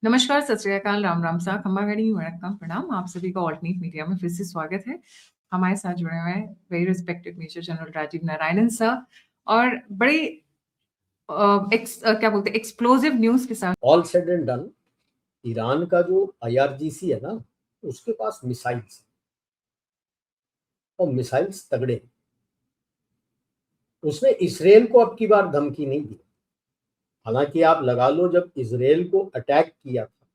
नमस्कार, सत श्री अकाल, राम राम सा, खम्मा गणी वणक्कम, प्रणाम। आप सभी का ऑल्टरनेट मीडिया में फिर से स्वागत है। हमारे साथ जुड़े हुए हैं very respected major general Rajeev Narayanan sir और बड़े क्या बोलते हैं एक्सप्लोसिव न्यूज के साथ। All said and done, Iran का जो IRGC है ना, उसके पास मिसाइल्स और मिसाइल्स तगड़े हैं। उसने इसराइल को अब की बार धमकी नहीं दी। हालांकि आप लगा लो, जब इसराइल को अटैक किया था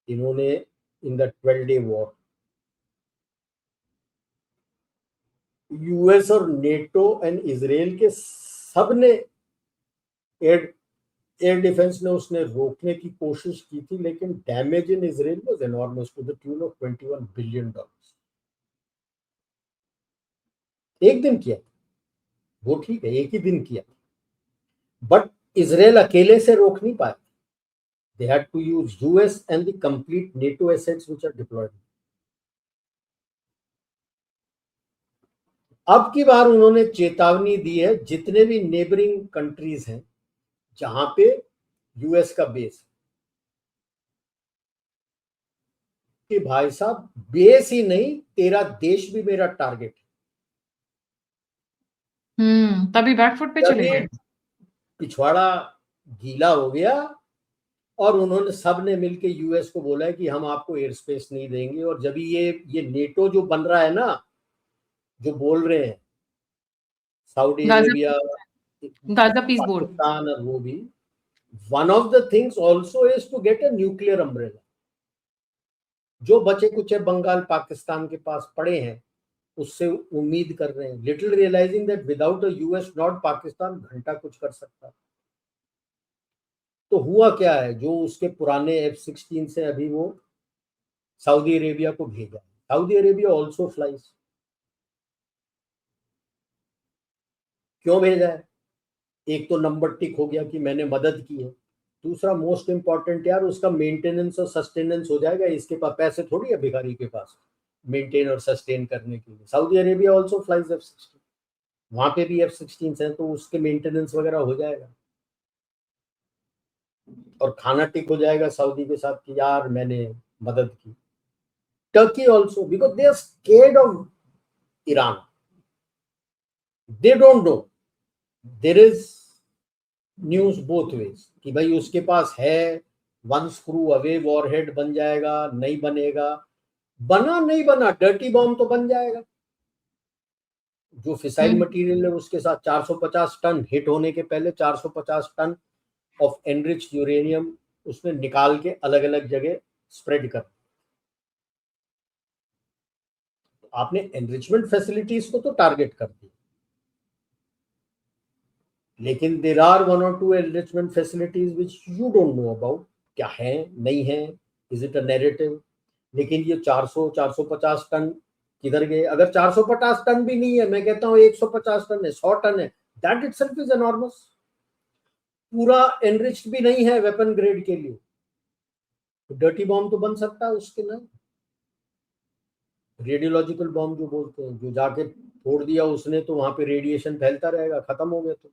इन्होंने in the 12-day war, US और नेटो एंड इसराइल के सब ने एयर डिफेंस ने उसने रोकने की कोशिश की थी, लेकिन damage in Israel was enormous to the tune of $21 billion. एक दिन किया, वो ठीक है, एक ही दिन किया, बट इसराइल अकेले से रोक नहीं पाए। They had to use US and the complete NATO assets which are deployed. अब की बार उन्होंने चेतावनी दी है जितने भी नेबरिंग कंट्रीज हैं जहां पे US का बेस है, कि भाई साहब बेस ही नहीं, तेरा देश भी मेरा टारगेट है। तभी बैकफुट पे चले गए। पिछवाड़ा गीला हो गया और उन्होंने सब ने मिलके US को बोला है कि हम आपको एयर स्पेस नहीं देंगे। और जब ये नेटो जो बन रहा है ना, जो बोल रहे हैं Saudi Arabia, Gaza peace board, Pakistan और वो भी, one of the things also is to get a nuclear umbrella. जो बचे कुछ बंगाल पाकिस्तान के पास पड़े हैं उससे उम्मीद कर रहे हैं, little realising that without a US not Pakistan घंटा कुछ कर सकता। तो हुआ क्या है, जो उसके पुराने F-16 से अभी वो सऊदी अरेबिया को भेजा। Saudi Arabia also flies. क्यों भेजा है? एक तो नंबर टिक हो गया कि मैंने मदद की है, दूसरा मोस्ट इंपॉर्टेंट यार उसका मेंटेनेंस और सस्टेनेंस हो जाएगा। इसके पास पैसे थोड़ी है भिखारी के पास मेंटेन और सस्टेन करने के लिए। Saudi Arabia also flies F-16, वहां पे भी F-16 है, तो उसके मेंटेनेंस वगैरह हो जाएगा और खाना टिक हो जाएगा सऊदी के साथ कि यार मैंने मदद की। Turkey also, because they are scared of Iran, they don't know, there is news both ways कि भाई उसके पास है, वन स्क्रू अवे वॉरहेड बन जाएगा, नहीं बनेगा, बना नहीं बना डर्टी बॉम्ब तो बन जाएगा। जो फिसाइल मटेरियल है उसके साथ 450 टन हिट होने के पहले 450 टन ऑफ एनरिच्ड यूरेनियम उसमें निकाल के अलग अलग जगह स्प्रेड कर। आपने एनरिचमेंट फैसिलिटीज को तो टारगेट कर दिया, लेकिन there are 1 or 2 enrichment facilities which you don't know about, क्या है नहीं है, इज इट अ नैरेटिव। लेकिन ये 400-450 टन किधर गए? अगर 450 टन भी नहीं है, मैं कहता हूँ 150 टन है, 100 टन है, दैट इटसेल्फ इज एनॉर्मस। पूरा एनरिच्ड भी नहीं है वेपन ग्रेड के लिए, तो डर्टी बॉम्ब तो बन सकता है उसके ना, रेडियोलॉजिकल बॉम्ब जो बोलते हैं, जो जाके फोड़ दिया उसने तो वहां पे रेडिएशन फैलता रहेगा, खत्म हो गया। तो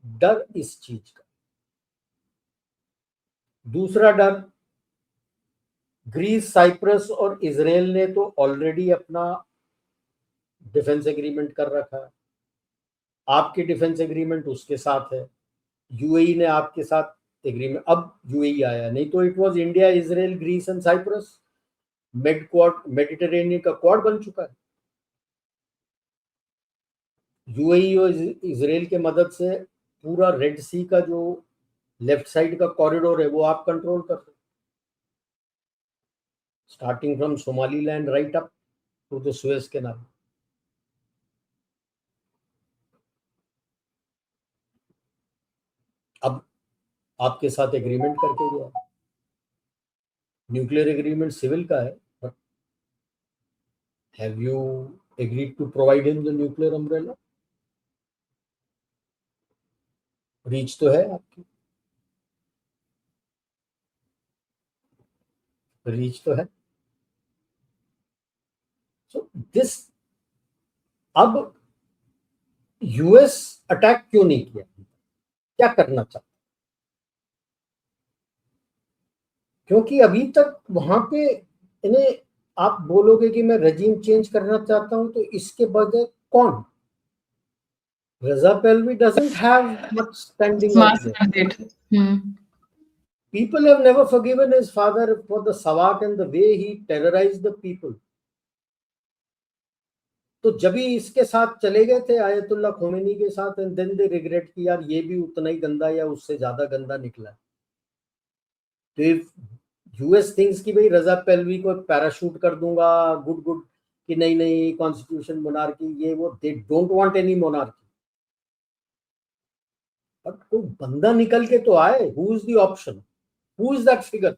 डर इस चीज का। दूसरा डर, ग्रीस, साइप्रस और इजराइल ने तो ऑलरेडी अपना डिफेंस एग्रीमेंट कर रखा है, आपके डिफेंस एग्रीमेंट उसके साथ है, UAE ने आपके साथ एग्रीमेंट, अब UAE आया, नहीं तो it was India, Israel, Greece and Cyprus, made Quad, Mediterranean का क्वाड बन चुका है। UAE और इजराइल के मदद से पूरा रेड सी का जो लेफ्ट साइड का कॉरिडोर है वो आप कंट्रोल कर रहे, starting from Somaliland right up to the Suez canal. अब आपके साथ एग्रीमेंट करके गया, न्यूक्लियर एग्रीमेंट सिविल का है, but have you agreed to provide him the nuclear umbrella? Reach तो है आपकी, रीच तो है। सो दिस, अब US अटैक क्यों नहीं किया, क्या करना चाहता? क्योंकि अभी तक वहां पे इन्हें आप बोलोगे कि मैं रेजिम चेंज करना चाहता हूं तो इसके बजाय कौन? Reza Pahlavi doesn't have much standing out mass there. mandate. People have never forgiven his father for the Sawat and the way he terrorized the people. तो जब ही इसके साथ चले गए थे आयतुल्ला खोमेनी के साथ, एंड देन दे रिग्रेट कि यार ये भी उतना ही गंदा या उससे ज्यादा गंदा निकला। तो इफ यूएस थिंग्स कि भाई रजा पहलवी को पैराशूट कर दूंगा, गुड गुड, कि नहीं नहीं कॉन्स्टिट्यूशन मोनार्की ये वो, दे don't want any monarchy. But कोई बंदा निकल के तो आए, who is the option, who is that figure?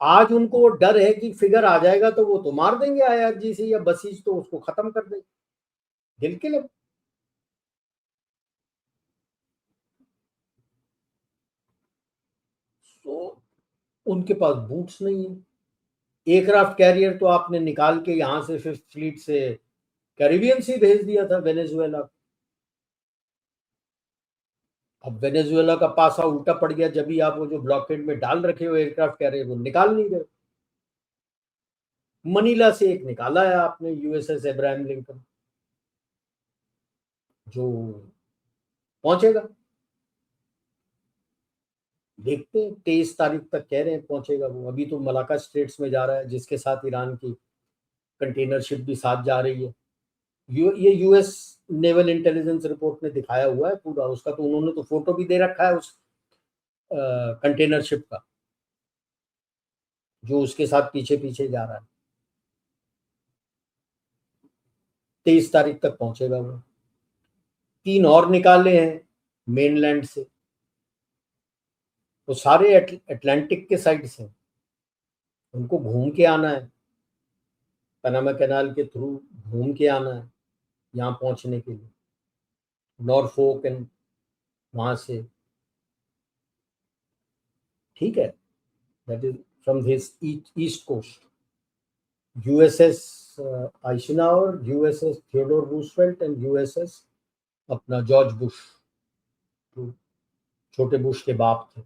आज उनको डर है कि फिगर आ जाएगा तो वो तो मार देंगे आईआरजीसी या बसीज, तो उसको खत्म कर देंगे दिल के लिए। तो उनके पास बूट्स नहीं है। एयरक्राफ्ट कैरियर तो आपने निकाल के यहां से फिफ्थ फ्लीट से कैरिबियन सी भेज दिया था वेनेजुएला। अब वेनेजुएला का पासा उल्टा पड़ गया जब भी आप वो जो ब्लॉकेड में डाल रखे हो एयरक्राफ्ट कैरियर वो निकाल नहीं गए। मनीला से एक निकाला है आपने यूएसएस अब्राहम लिंकन, जो पहुंचेगा, देखते हैं 23 तारीख तक कह रहे हैं पहुंचेगा वो। अभी तो मलाका स्ट्रेट्स में जा रहा है जिसके साथ ईरान की कंटेनर शिप भी साथ जा रही है। ये यूएस नेवल इंटेलिजेंस रिपोर्ट में दिखाया हुआ है पूरा उसका, तो उन्होंने तो फोटो भी दे रखा है उस कंटेनर शिप का जो उसके साथ पीछे पीछे जा रहा है। 23 तारीख तक पहुंचेगा वो। 3 और निकाले हैं मेनलैंड से, वो सारे अटलांटिक के साइड से, उनको घूम के आना है, पनामा कैनाल के थ्रू घूम के आना है यहाँ पहुंचने के लिए, नॉरफोक एंड वहां से। ठीक है, that is from this east coast. USS Eisenhower, USS Theodore Roosevelt and USS अपना जॉर्ज बुश, जो छोटे बुश के बाप थे,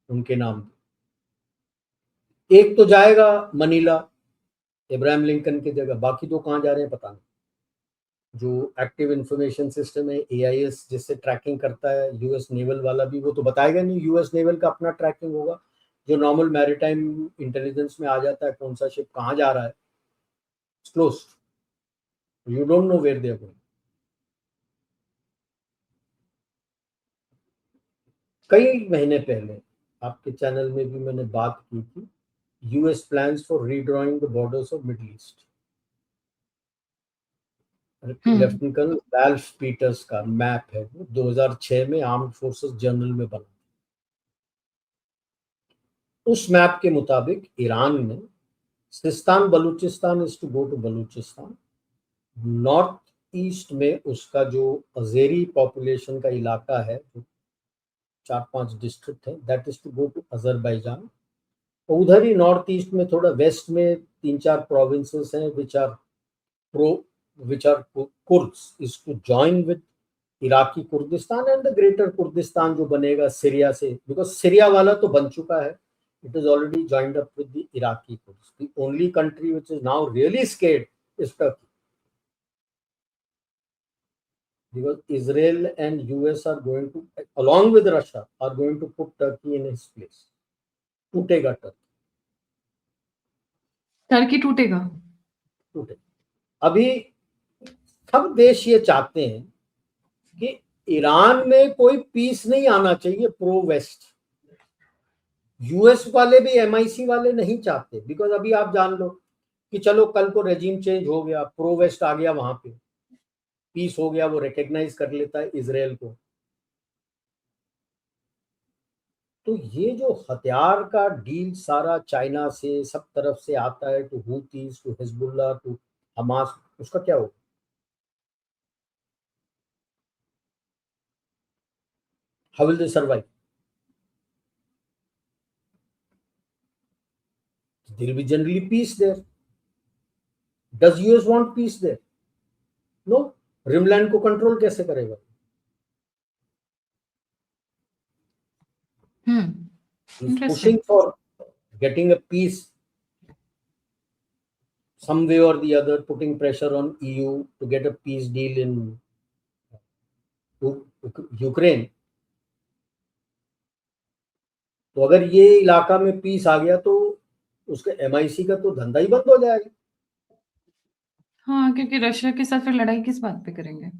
उनके नाम पे। एक तो जाएगा मनीला इब्राहिम लिंकन की जगह, बाकी तो कहाँ जा रहे हैं पता नहीं। जो एक्टिव इंफॉर्मेशन सिस्टम है एआईएस जिससे ट्रैकिंग करता है यूएस नेवल वाला भी, वो तो बताएगा नहीं। यूएस नेवल का अपना ट्रैकिंग होगा जो नॉर्मल मैरीटाइम इंटेलिजेंस में आ जाता है, कौन सा शिप कहाँ जा रहा है, closed, you don't know where they are going. कई महीने पहले आपके चैनल में भी मैंने बात की थी, US plans for redrawing the borders of Middle East. Lieutenant colonel Ralph Peters का मैप है, 2006 में आर्म्ड फोर्सेस जर्नल में बना। उस मैप के मुताबिक ईरान में Sistan Balochistan is to go to Balochistan, north east में उसका जो अजेरी पॉपुलेशन का इलाका है, जो 4-5 डिस्ट्रिक्ट है, that is to go to Azerbaijan. उधर ही नॉर्थ ईस्ट में थोड़ा वेस्ट में 3-4 प्रोविंसेस हैं which are Kurds is to join with Iraqi Kurdistan and the greater Kurdistan जो बनेगा सीरिया से, बिकॉज सीरिया वाला तो बन चुका है, it is already joined up with the Iraqi Kurds. The only country which is now really scared is Turkey, because Israel and US are going to, along with Russia, are going to put Turkey in his place. टूटेगा Turkey टूटेगा। अभी सब देश ये चाहते हैं कि Iran में कोई पीस नहीं आना चाहिए प्रो वेस्ट। यूएस वाले भी एमआईसी वाले नहीं चाहते, बिकॉज अभी आप जान लो कि चलो कल को रेजिम चेंज हो गया, प्रो वेस्ट आ गया, वहां पे पीस हो गया, वो रिकॉग्नाइज कर लेता है इजराइल को। तो ये जो हथियार का डील सारा चाइना से सब तरफ से आता है, to Houthis, to Hezbollah, to Hamas, उसका क्या होगा? How will they survive? There will be generally peace there. Does US want peace there? No. Rimland को कंट्रोल कैसे करेगा? Interesting. Pushing for getting a peace some way or the other, putting pressure on EU to get a peace deal in Ukraine. तो अगर ये इलाका में piece आ गया तो उसके MI6 का तो धंधा ही बंद हो जाएगा। हाँ, क्योंकि रशिया के साथ फिर लड़ाई किस बात पे करेंगे?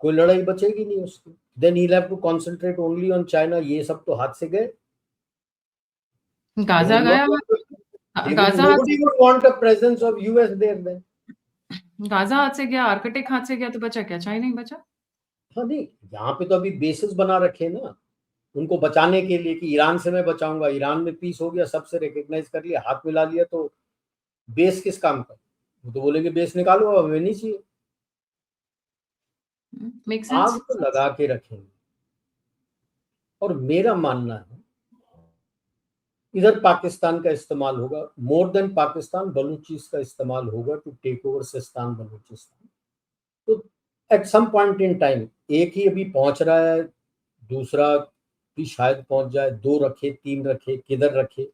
कोई लड़ाई बचेगी नहीं उसकी। Then he'll have to concentrate only on China। ये सब तो हाथ से गए। गाजा गया, गाजा हाथ Nobody would want a presence of US there then। Gaza हाथ से गया, आर्कटिक हाथ से गया, तो बचा क्या? चाइना ही बचा। हाँ नहीं, यहाँ पे तो अभी बेसिस बना रखे हैं ना उनको बचाने के लिए कि ईरान से मैं बचाऊंगा। ईरान में पीस हो गया, सबसे रिकग्नाइज कर लिया, हाथ मिला लिया, तो बेस किस काम का? वो तो बोलेंगे बेस निकालो, अब हमें नहीं चाहिए। Make sense. आग तो लगा के रखेंगे। और मेरा मानना है इधर पाकिस्तान का इस्तेमाल होगा, मोर देन पाकिस्तान बलूचिस का इस्तेमाल होगा to take over Sistan Baluchistan. तो at some point in time एक ही अभी पहुंच रहा है, दूसरा भी शायद पहुंच जाए, 2 रखे, 3 रखे, किधर रखे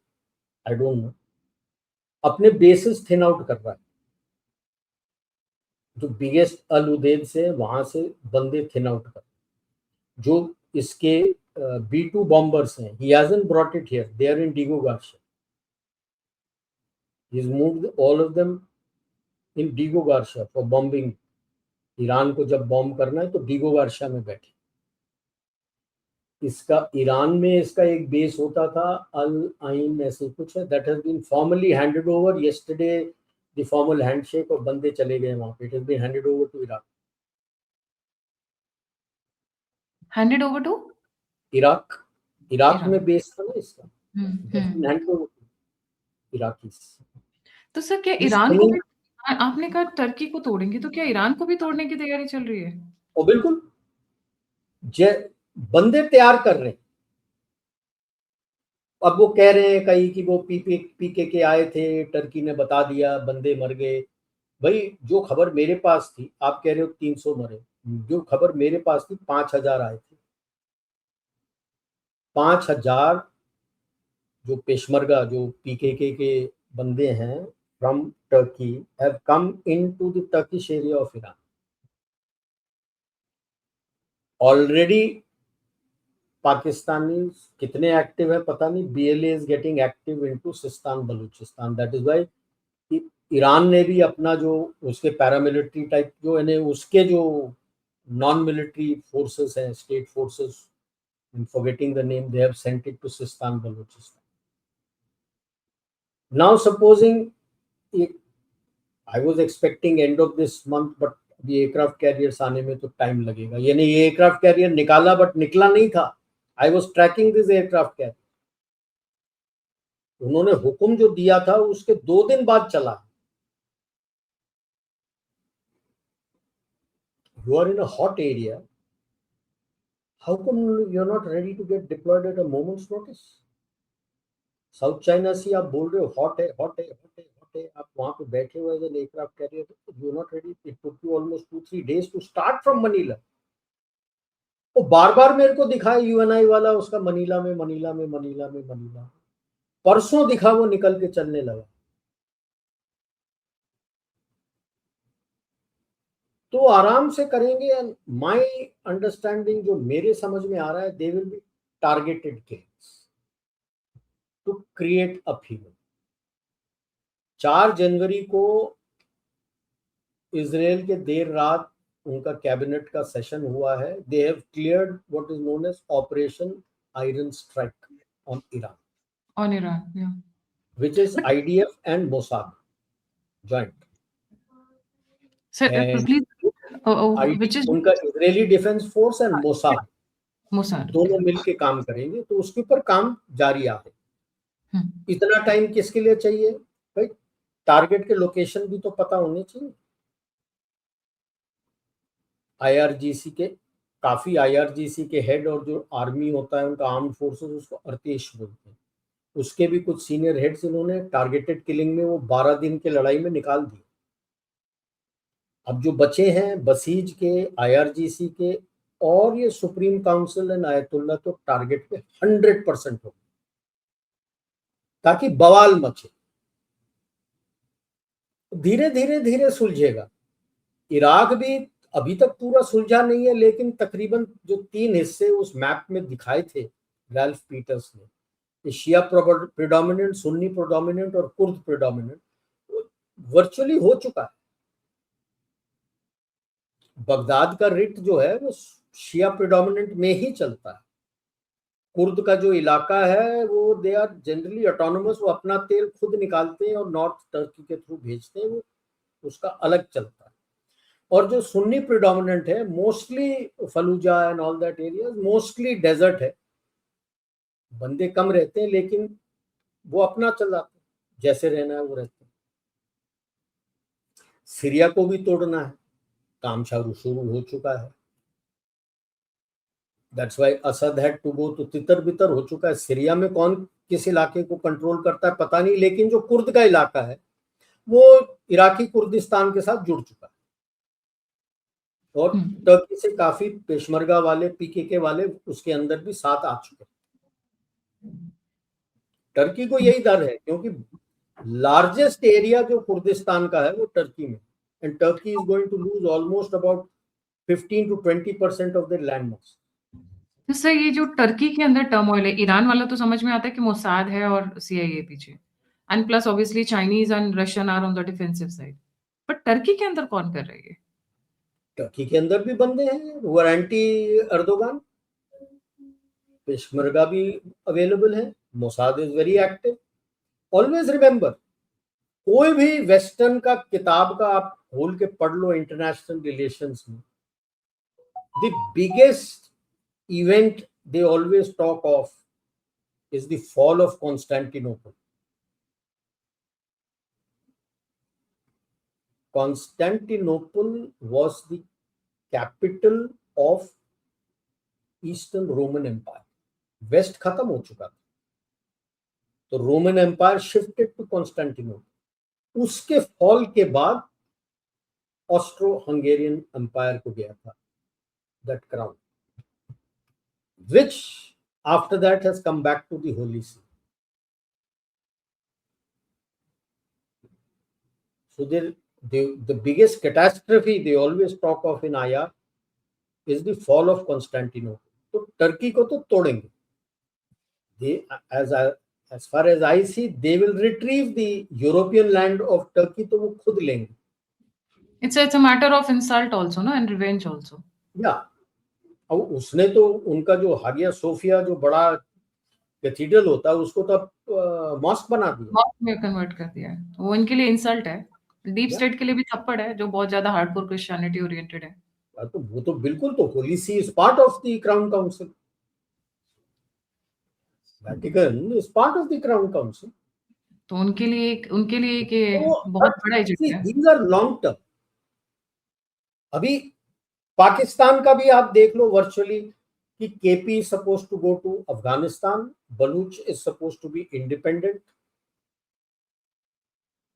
आई डोंट नो। अपने बेसिस थिन आउट कर रहा है। जो बिगेस्ट अल उदेद से वहां से बंदे थिन आउट कर, जो इसके B2 bombers हैं, he hasn't brought it here, they are in Diego Garcia, he's moved all of them in Diego Garcia for bombing। Iran को जब बॉम्ब करना है तो डिगो गार्शिया में बैठे। इसका ईरान में इसका एक बेस होता था, अल आइन ऐसे कुछ है, that has been formally handed over yesterday, the formal handshake, और बंदे चले गए वहां पे। It has been handed over to Iraq. Handed over to Iraq में बेस था ना इसका, हैंडेड ओवर टू इराकीस। तो सर क्या ईरान को भी, आपने कहा टर्की को तोड़ेंगे, तो क्या ईरान को भी तोड़ने की तैयारी चल रही है? ओ बिल्कुल, बंदे तैयार कर रहे हैं। अब वो कह रहे हैं कहीं कि वो पीके के आए थे, टर्की ने बता दिया, बंदे मर गए। भाई जो खबर मेरे पास थी, आप कह रहे हो 300 मरे, जो खबर मेरे पास थी 5000 आए थे। 5000 जो पेशमर्गा, जो पीकेके के बंदे हैं from Turkey have come into the Turkish area of Iran already. Pakistani कितने एक्टिव है पता नहीं, BLA is getting active into Sistan Balochistan. That is why Iran ने भी अपना जो उसके पैरामिलिट्री टाइप जो है उसके जो नॉन मिलिट्री फोर्सेस हैं, state forces, forgetting the name, they have sent it to Sistan Baluchistan. Now supposing I was expecting end of this month, but अभी एयरक्राफ्ट कैरियर्स आने में तो टाइम लगेगा। यानी ये एयरक्राफ्ट कैरियर निकाला बट निकला नहीं था। I was tracking this aircraft carrier. उन्होंने हुक्म जो दिया था उसके 2 दिन बाद चला। You are in a hot area, how come you're not ready to get deployed at a moment's notice? South China Sea आप बोल रहे हो हॉट है, हॉट है, हॉट है, हॉट है, आप वहां पे बैठे हुए as an aircraft carrier, you are not ready. It took you almost 2-3 days to start from Manila. वो बार बार मेरे को दिखाया UNI वाला, उसका मनीला में, मनीला में, मनीला में, मनीला। परसों दिखा वो निकल के चलने लगा। तो आराम से करेंगे। एंड माय अंडरस्टैंडिंग जो मेरे समझ में आ रहा है, they will be targeted kills to create upheaval. 4 जनवरी को इजराइल के देर रात उनका कैबिनेट का सेशन हुआ है। They have cleared what is known as operation iron strike on Iran, on Iran, या which is IDF and Mossad joint. Sir please, which is उनका Israeli defence force and Mossad दोनों मिलके काम करेंगे। तो उसके ऊपर काम जारी है। इतना टाइम किसके लिए चाहिए भाई? टारगेट के लोकेशन भी तो पता होने चाहिए। IRGC के काफी IRGC के हेड और जो आर्मी होता है उनका आर्म फोर्सेस, उसको अर्तेश बोलते हैं, उसके भी कुछ सीनियर हेड्स इन्होंने टारगेटेड किलिंग में वो 12 दिन के लड़ाई में निकाल दिए। अब जो बचे हैं बसीज के, IRGC के और ये सुप्रीम काउंसिल एंड आयतुल्ला, तो टारगेट पे 100% हो। ताकि बवाल मचे। धीरे धीरे धीरे सुलझेगा। इराक भी अभी तक पूरा सुलझा नहीं है, लेकिन तकरीबन जो 3 हिस्से उस मैप में दिखाए थे रैल्फ पीटर्स ने, शिया प्रेडोमिनेंट, सुन्नी प्रेडोमिनेंट और कुर्द प्रेडोमिनेंट, वर्चुअली हो चुका है। बगदाद का रिट जो है वो शिया प्रेडोमिनेंट में ही चलता है। कुर्द का जो इलाका है वो दे आर जनरली ऑटोनोमस, वो अपना तेल खुद निकालते हैं और नॉर्थ टर्की के थ्रू भेजते हैं, वो उसका अलग चलता है। और जो सुन्नी प्रेडोमिनेंट है, mostly Fallujah and all that area mostly desert है, बंदे कम रहते हैं, लेकिन वो अपना चल जाते हैं, जैसे रहना है वो रहते हैं। सीरिया को भी तोड़ना है, काम शुरू हो चुका है। That's why Assad had to go, तो तितर बितर हो चुका है। सीरिया में कौन किस इलाके को कंट्रोल करता है पता नहीं, लेकिन जो कुर्द का इलाका है वो इराकी कुर्दिस्तान के साथ जुड़ चुका है। और टर्की से काफी पेशमर्गा वाले, पीकेके वाले उसके अंदर भी साथ आ चुके हैं। टर्की को यही डर है, क्योंकि लार्जेस्ट एरिया जो कुर्दिस्तान का है वो टर्की में, and Turkey is going to lose almost about 15 to 20% of their land mass. तो सर ये जो टर्की के अंदर टर्मोइल है, ईरान वाला तो समझ में आता है कि मोसाद है और सीआईए पीछे, and plus obviously Chinese and Russian are on the defensive side, but Turkey के अंदर कौन कर रही है? टर्की के अंदर भी बंदे हैं वो एंटी अर्दोगान, पेशमर्गा भी अवेलेबल है, Mossad is very active. Always remember, कोई भी वेस्टर्न का किताब का आप खोल के पढ़ लो इंटरनेशनल रिलेशंस में, the biggest event they always talk of is the fall of Constantinople. Constantinople was the capital of Eastern Roman Empire. West खत्म हो चुका था, तो Roman Empire shifted to Constantinople. उसके फॉल के बाद ऑस्ट्रो हंगेरियन एम्पायर को गया था that crown, which after that has come back to the Holy See. So the biggest catastrophe they always talk of in IR is the fall of Constantinople. तो Turkey को तो तोड़ेंगे, they as far as I see they will retrieve the European land of Turkey, तो वो खुद लेंगे। It's a matter of insult also, no, and revenge also. Yeah, अब उसने तो उनका जो हागिया सोफिया जो बड़ा कैथीड्रल होता है उसको तो अब मॉस्क बना दिया, मॉस्क में कन्वर्ट कर दिया है, तो वो इनके लिए इंसल्ट है, डीप स्टेट के लिए भी थप्पड़ है जो बहुत ज्यादा हार्डकोर क्रिश्चियनिटी ओरिएंटेड है। तो वो तो बिल्कुल, तो holy see is part of the crown council, Vatican is part of the crown council, तो उनके लिए कि तो बहुत बड़ा एजेंडा है। These are long term. अभी पाकिस्तान का भी आप देख लो वर्चुअली कि KP is suppose to go to Afghanistan, Baloch is suppose to be independent,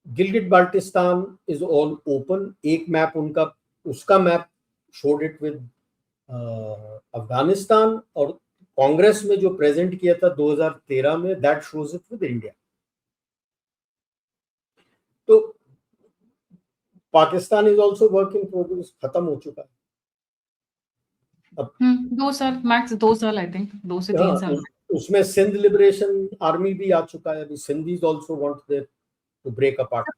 Gilgit Baltistan is all open. एक मैप उनका, उसका map showed it with Afghanistan, और कांग्रेस में जो प्रेजेंट किया था 2013 में that shows it with India. तो Pakistan is also work in progress, खत्म हो चुका है। 2 साल मैक्स, 2 साल आई थिंक, 2 से 3 साल। उसमें सिंध लिबरेशन आर्मी भी आ चुका है, अभी Sindhis also want their to break apart.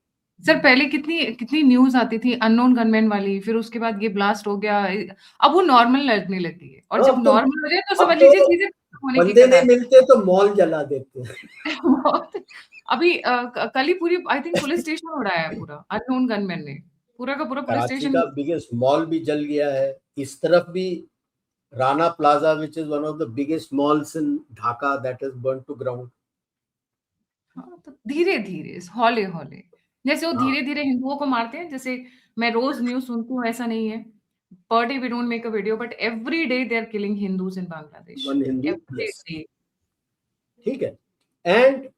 Sir पहले कितनी न्यूज आती थी अननोन गनमैन वाली, फिर उसके बाद ये ब्लास्ट हो गया, अब वो नॉर्मल लगने लगी है, और जब नॉर्मल हो जाए तो समझ लीजिए चीजें होने की बंदे नहीं मिलते तो मॉल जला देते हैं। अभी कल ही पूरी आई थिंक पुलिस स्टेशन उड़ाया है पूरा अननोन गनमैन ने, पूरा का पूरा पुलिस कराची स्टेशन। का बिगेस्ट मॉल भी जल गया है, इस तरफ भी Rana plaza which is one of the biggest malls in Dhaka that is burn to ground. तो धीरे धीरे हौले हौले, जैसे वो धीरे धीरे हिंदुओं को मारते हैं, जैसे मैं रोज न्यूज सुनती हूँ, ऐसा नहीं है, per day we don't make a video but every day they are killing Hindus in Bangladesh, one Hindu, every yes, day. ठीक है। एंड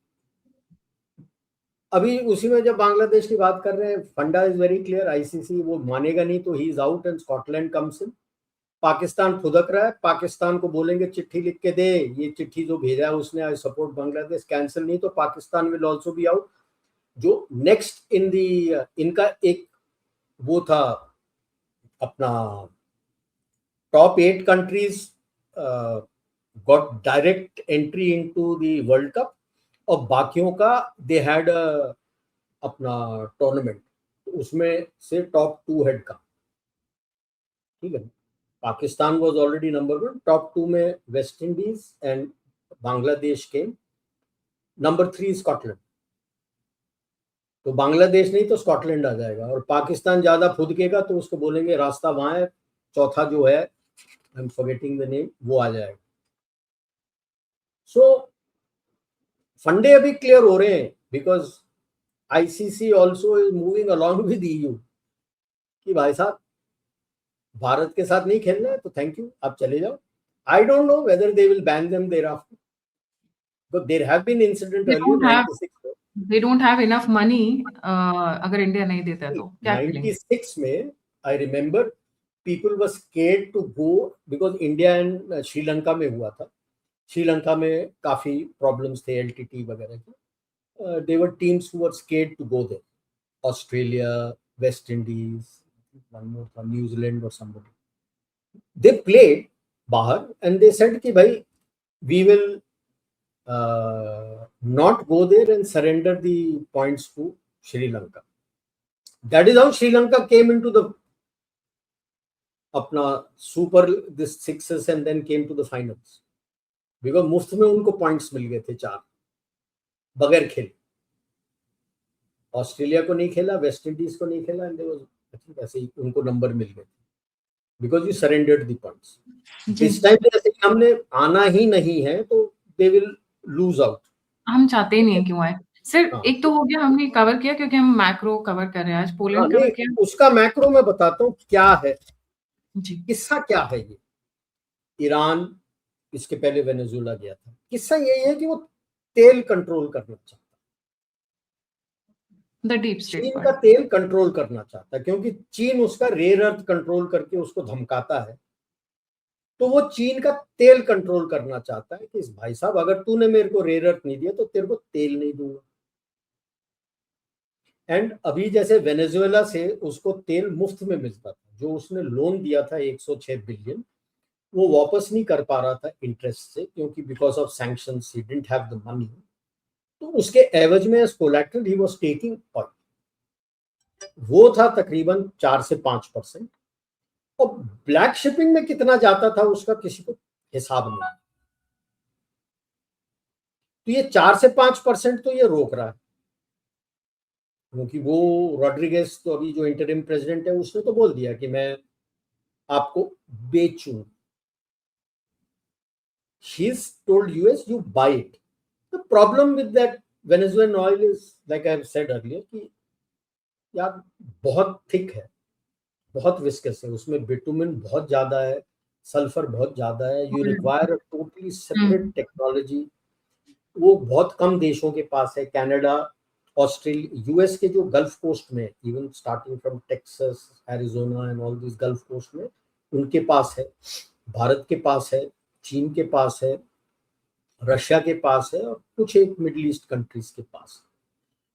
अभी उसी में जब बांग्लादेश की बात कर रहे हैं, फंडा इज वेरी क्लियर, आईसीसी वो मानेगा नहीं तो he is out and Scotland comes in. Pakistan फुदक रहा है, पाकिस्तान को बोलेंगे चिट्ठी लिख के दे, ये चिट्ठी जो भेजा है उसने, आई सपोर्ट बांग्लादेश, कैंसिल नहीं तो Pakistan will also be out. जो नेक्स्ट इन दी, इनका एक वो था अपना top 8 countries got direct entry into the world cup, और बाकियों का दे हैड अपना टूर्नामेंट, उसमें से टॉप 2 हेड का, ठीक है। Pakistan was already number 1, top 2 में वेस्ट इंडीज एंड बांग्लादेश के, नंबर 3 स्कॉटलैंड। तो बांग्लादेश नहीं तो स्कॉटलैंड आ जाएगा, और पाकिस्तान ज्यादा फुदकेगा तो उसको बोलेंगे रास्ता वहां है, चौथा जो है I am forgetting the name, वो आ जाएगा। सो फंडे अभी क्लियर हो रहे हैं, because ICC also is moving along with EU कि भाई साहब भारत के साथ नहीं खेलना है तो थैंक यू, आप चले जाओ। I don't know whether they will ban them thereafter, but there have been incident They earlier don't have 96 they don't have enough money. अगर इंडिया नहीं देता तो क्या खेलेंगे? 96 में I remember people were scared to go because India and Sri Lanka में हुआ था। श्रीलंका में काफी प्रॉब्लम्स थे एलटीटी वगैरह की। There were teams who were scared to go there. Australia, West Indies, one more था New Zealand or somebody. They played बाहर and they said कि भाई we will not go there and surrender the points to Sri Lanka. That is how Sri Lanka came into the अपना super this sixes and then came to the finals. Because मुफ्त में उनको points मिल गए थे 4 बगैर खेल। Australia को नहीं खेला, वेस्ट इंडीज को नहीं खेला, एंड ऐसे ही उनको नंबर मिल गए because you surrendered the points. This time जैसे हमने आना ही नहीं है तो दे विल लूज आउट। हम चाहते ही नहीं है क्यों आए। सिर्फ एक तो हो गया, हमने कवर किया क्योंकि हम मैक्रो कवर कर रहे हैं आज, पोलैंड कवर किया। उसका मैक्रो मैं बताता हूँ क्या है जी। किस्सा क्या है। ये ईरान, इसके पहले वेनेजुएला गया था। किस्सा यही है कि वो तेल कंट्रोल करना चाहता, चीन का तेल कंट्रोल करना चाहता है, क्योंकि चीन उसका रेयर अर्थ कंट्रोल करके उसको धमकाता है, तो वो चीन का तेल कंट्रोल करना चाहता है कि भाई साहब अगर तूने मेरे को रेयर अर्थ नहीं दिया तो तेरे को तेल नहीं दूंगा। एंड अभी जैसे वेनेजुएला से उसको तेल मुफ्त में मिलता था, जो उसने लोन दिया था 106 बिलियन, वो वापस नहीं कर पा रहा था इंटरेस्ट से, क्योंकि because of sanctions he didn't have the money. तो उसके एवज में as collateral he was taking oil. वो था तकरीबन 4 से 5%, और ब्लैक शिपिंग में कितना जाता था उसका किसी को हिसाब नहीं। तो ये 4 से 5% तो ये रोक रहा है, क्योंकि वो रॉड्रिगेज तो अभी जो इंटरिम प्रेसिडेंट है उसने तो बोल दिया कि मैं आपको बेचूं। He's told US you buy it. The problem with that Venezuelan oil is, like I've said earlier, कि यार बहुत थिक है, बहुत विस्कस है, उसमें बिटुमिन बहुत ज्यादा है, सल्फर बहुत ज्यादा है। You require a totally separate technology. वो बहुत कम देशों के पास है, कनाडा, ऑस्ट्रेलिया, यूएस के जो गल्फ कोस्ट में, even starting from Texas, Arizona and all this gulf coast में उनके पास है, भारत के पास है, चीन के पास है, रशिया के पास है, और कुछ एक मिडिल ईस्ट कंट्रीज के पास।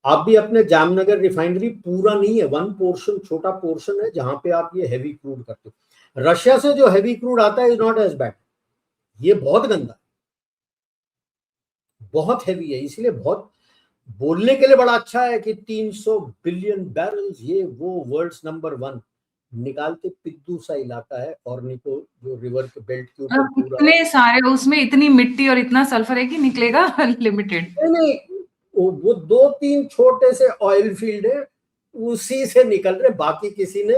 आप भी अपने जामनगर रिफाइनरी पूरा नहीं है, 1 पोर्शन, छोटा पोर्शन है जहां पे आप ये हैवी क्रूड करते हो। रशिया से जो हैवी क्रूड आता है इज नॉट एज बैड, ये बहुत गंदा है, बहुत हैवी है, इसलिए बहुत बोलने के लिए बड़ा अच्छा है कि 300 बिलियन बैरल्स, ये वो वर्ल्ड्स नंबर 1। निकालते पिद्दू सा इलाका है, ऑर्निको जो रिवर के बेल्ट के ऊपर पूरा इतने सारे, उसमें इतनी मिट्टी और इतना सल्फर है कि निकलेगा लिमिटेड। नहीं, वो 2-3 छोटे से ऑयल फील्ड है, उसी से निकल रहे, बाकी किसी ने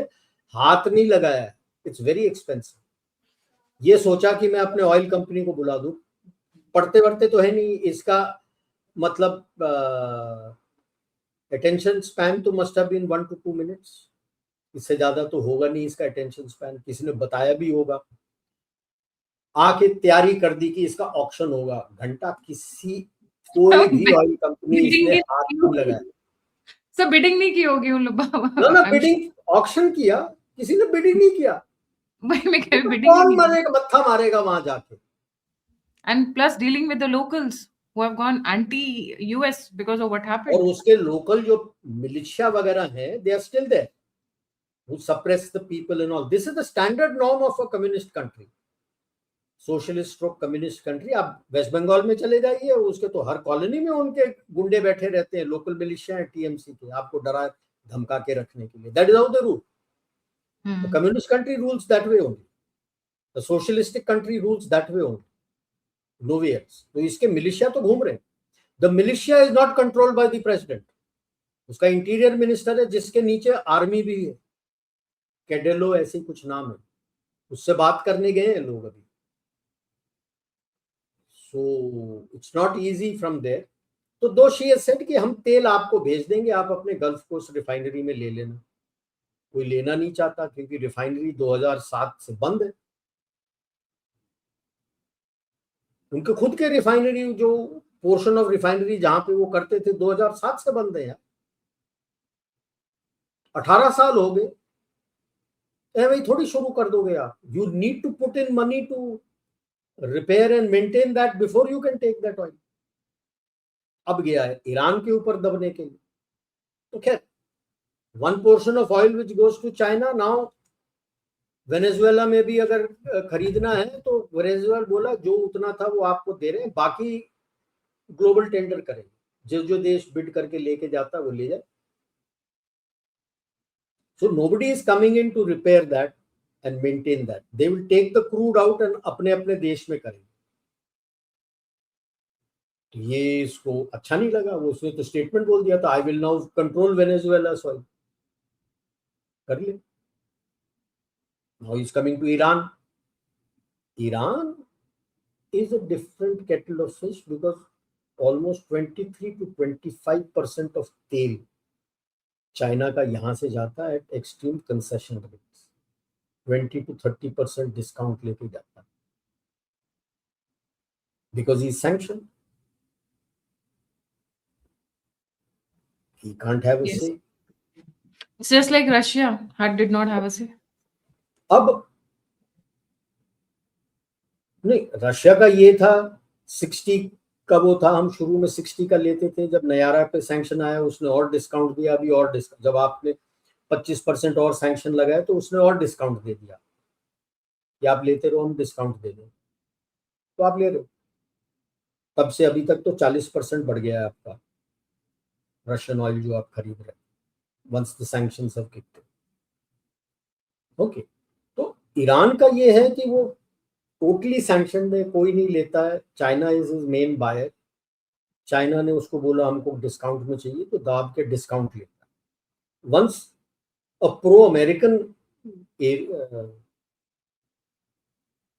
हाथ नहीं लगाया। It's very expensive. ये सोचा कि मैं अपने ऑयल कंपनी को बुला दूं, पढ़ते पढ़ते तो है नहीं इसका मतलब। अटेंशन स्पैन तो must have been 1 to 2 minutes, इससे ज्यादा तो होगा नहीं इसका अटेंशन स्पैन। किसी ने बताया भी होगा, आके तैयारी कर दी कि इसका ऑक्शन होगा, घंटा किसी कोई भी ऑयल कंपनी इसने हाथ नहीं लगाया। सब बिडिंग नहीं की होगी उन लोग। ना बिडिंग, ऑक्शन किया, किसी ने बिडिंग नहीं किया। वही मैं कह तो बिडिंग कौन नहीं है। मरेगा, मत्था मारेगा वहां जाके। And plus dealing with the locals who have gone anti-US because of what और happened. उसके लोकल जो मिलिशिया वगैरह हैं, they are still there, who suppress the people and all. This is the standard norm of a communist country, socialist stroke communist country. आप waste Bengal में चले जाइए, उसके तो हर कॉलोनी में उनके गुंडे बैठे रहते हैं, लोकल मिलिशिया है टीएमसी के, आपको डरा धमका के रखने के लिए। That is how the rule. The communist country rules that way only, the socialistic country rules that way only, no way else. तो इसके मिलिशिया तो घूम रहे हैं। The militia is not controlled by the president, उसका interior minister है जिसके नीचे आर्मी भी है, कैडेलो ऐसे कुछ नाम है, उससे बात करने गए हैं लोग अभी। So it's not easy from there. तो दो शी हैज सेड कि हम तेल आपको भेज देंगे, आप अपने गल्फ कोस्ट रिफाइनरी में ले लेना। कोई लेना नहीं चाहता क्योंकि रिफाइनरी 2007 से बंद है। उनके खुद के रिफाइनरी, जो पोर्शन ऑफ रिफाइनरी जहां पे वो करते थे, 2007 से बंद है यार। 18 साल हो गए। भाई थोड़ी शुरू कर दोगे आप? You need to put in money to repair and maintain that before you can take that oil. अब गया है ईरान के ऊपर दबने के लिए। तो खैर, one portion of oil which goes to China now. Venezuela में भी अगर खरीदना है तो वेनेजुएला बोला जो उतना था वो आपको दे रहे हैं, बाकी ग्लोबल टेंडर करेंगे, जो जो देश बिड करके लेके जाता है वो ले जाए। So nobody is coming in to repair that and maintain that. They will take the crude out and अपने अपने देश में करेंगे। तो ये इसको अच्छा नहीं लगा, वो उसने तो स्टेटमेंट बोल दिया था, I will now control Venezuela oil. कर ले। Now is coming to Iran. Iran is a different kettle of fish because almost 23 to 25% of तेल चाइना का यहां से जाता है eight extreme concession rates. 20 to 30% discount लेके जाता है because he's sanctioned. He can't have a Yes. say. It's just like Russia did not have a say. अब नहीं, रशिया का ये था 60 का वो था, हम शुरू में 60 का लेते थे, जब नयारा पे सैंक्शन आया उसने और डिस्काउंट दिया, अभी और डिस्काउंट, जब आपने 25% और सैंक्शन लगाया तो उसने और डिस्काउंट दे दिया कि आप लेते रहो, हम डिस्काउंट दे दें। तो आप ले रहे हो, तब से अभी तक तो 40% बढ़ गया है आपका रशियन ऑयल जो आप खरीद रहे हैं once the sanctions have kicked in. Okay, तो ईरान का ये है कि वो टोटली सैंक्शन है, कोई नहीं लेता है। China is his main buyer. China ने उसको बोला हमको डिस्काउंट में चाहिए, तो दाब के डिस्काउंट लेता है। Once a pro American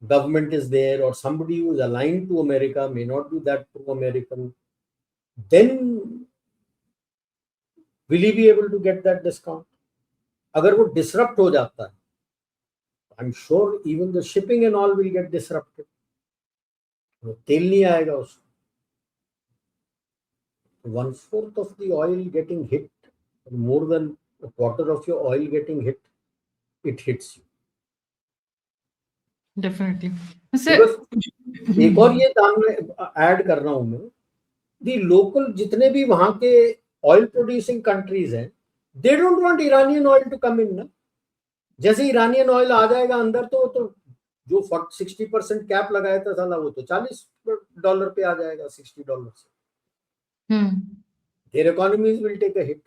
government is there or somebody who is aligned to America, may not be that pro-American, then will he be able to get that discount? अगर वो disrupt हो जाता है, I'm sure even the shipping and all will get disrupted. वो तेल नहीं आएगा उसको। 1/4 of the oil getting hit, more than a quarter of your oil getting hit, it hits you. Definitely. Because एक और ये ऐड कर रहा हूं मैं, दी लोकल जितने भी वहां के ऑयल प्रोड्यूसिंग कंट्रीज हैं, they don't want Iranian oil to come in ना। जैसे इरानियन ऑयल आ जाएगा अंदर तो जो 60% कैप लगाया था साला, वो तो $40 पे आ जाएगा, $60 से। Their economies will take a hit.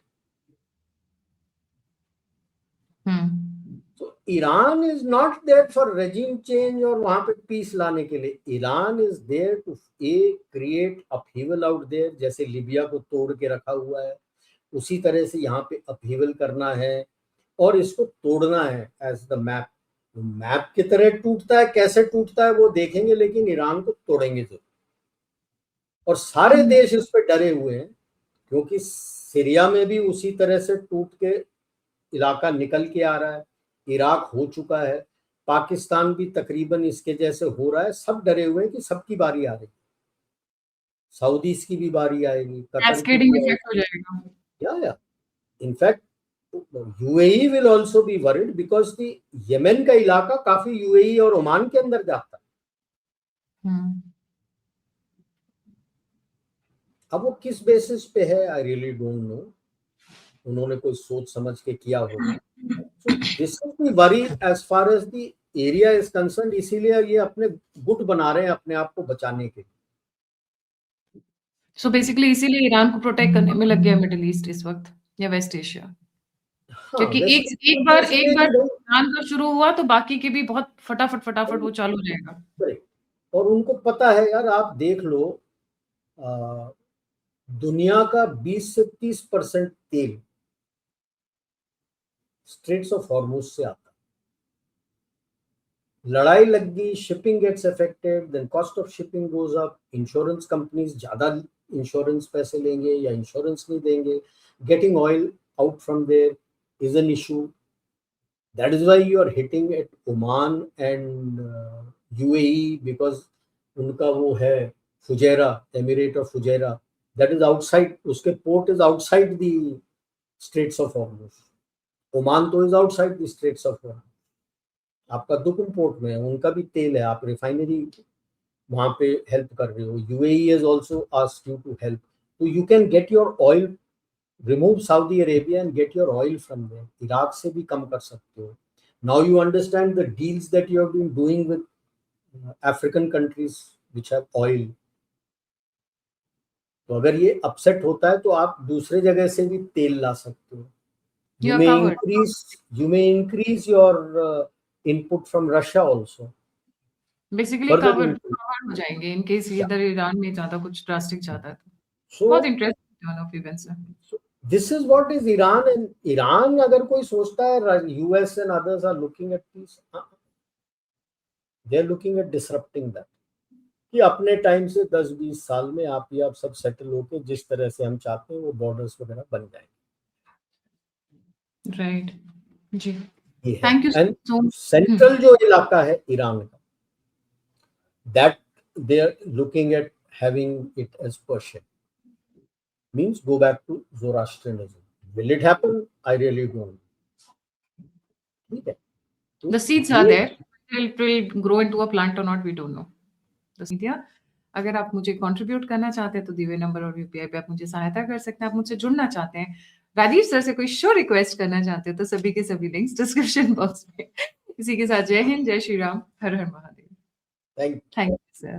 तो Iran is not there for regime change और वहां पे पीस लाने के लिए। Iran is there to create upheaval out there. जैसे लीबिया को तोड़ के रखा हुआ है, उसी तरह से यहाँ पे अपहीवल करना है और इसको तोड़ना है एज द मैप। मैप की तरह टूटता है, कैसे टूटता है वो देखेंगे, लेकिन ईरान को तोड़ेंगे जरूर। और सारे देश इस पे डरे हुए हैं, क्योंकि सीरिया में भी उसी तरह से टूट के इलाका निकल के आ रहा है, इराक हो चुका है, पाकिस्तान भी तकरीबन इसके जैसे हो रहा है। सब डरे हुए हैं कि सबकी बारी आ रही, सऊदीज की भी बारी आएगी, कतर की कैस्केडिंग भी इफेक्ट हो जाएगा। या in fact UAE will also be worried because the Yemen का इलाका काफी यूएई और ओमान के अंदर जाता है। अब वो किस बेसिस पे है, आई रियली डोंट नो, उन्होंने कोई सोच समझ के किया होगा। So this is the worry as far as the area is concern, इसीलिए ये अपने गुट बना रहे हैं अपने आप को बचाने के। सो बेसिकली इसीलिए ईरान को प्रोटेक्ट करने में लग गया मिडिल ईस्ट इस वक्त, या वेस्ट एशिया, क्योंकि एक बार ईरान का शुरू हुआ तो बाकी के भी बहुत फटाफट वो चालू हो जाएगा। और उनको पता है यार, आप देख लो दुनिया का 20 से 30% तेल स्ट्रेट्स ऑफ हॉर्मुज से आता है। लड़ाई लग गई, shipping gets affected, then cost of shipping goes up, insurance companies ज्यादा इंश्योरेंस पैसे लेंगे या इंश्योरेंस नहीं देंगे, getting oil out from there is an issue. That is why you are hitting at Oman and UAE, because उनका वो है Fujairah, emirate of Fujairah, that is outside, उसके port is outside the Straits of Hormuz. Oman तो is outside the Straits of Hormuz. आपका दुकुम port में है, उनका भी तेल है, आप रिफाइनरी वहां पे हेल्प कर रहे हो। UAE has also asked you to help, so you can get your oil, remove Saudi Arabia and get your oil from there. Iraq से भी कम कर सकते हो। Now you understand the deals that you have been doing with African countries which have oil. तो अगर ये upset होता है तो आप दूसरे जगह से भी तेल ला सकते हो। You may increase your input from Russia also. Basically covered हो जाएंगे in case इधर ईरान में ज्यादा कुछ ड्रास्टिक जाता है तो। बहुत इंटरेस्टिंग टर्न ऑफ इवेंट्स है। This is what is Iran, and Iran अगर कोई सोचता है US and others are looking at peace, they are looking at disrupting that, कि अपने टाइम से 10-20 साल में आप सब सेटल होके जिस तरह से हम चाहते हैं वो बॉर्डर्स वगैरह बन जाएंगे। राइट जी, thank you so much. Central जो इलाका है ईरान का, that they are looking at having it as Persian, means go back to Zoroastrianism. Will it happen? I really don't know. The seeds are there. It will grow into a plant or not, we don't know. The seed, yeah. अगर आप मुझे contribute करना चाहते हैं तो दिए हुए number और यूपीआई पे आप मुझे सहायता कर सकते हैं। आप मुझसे जुड़ना चाहते हैं, राजीव सर से कोई शो रिक्वेस्ट करना चाहते हैं तो सभी के सभी लिंक्स डिस्क्रिप्शन बॉक्स में। इसी के साथ जय हिंद, जय श्री राम, हर हर महादेव। Thank you sir.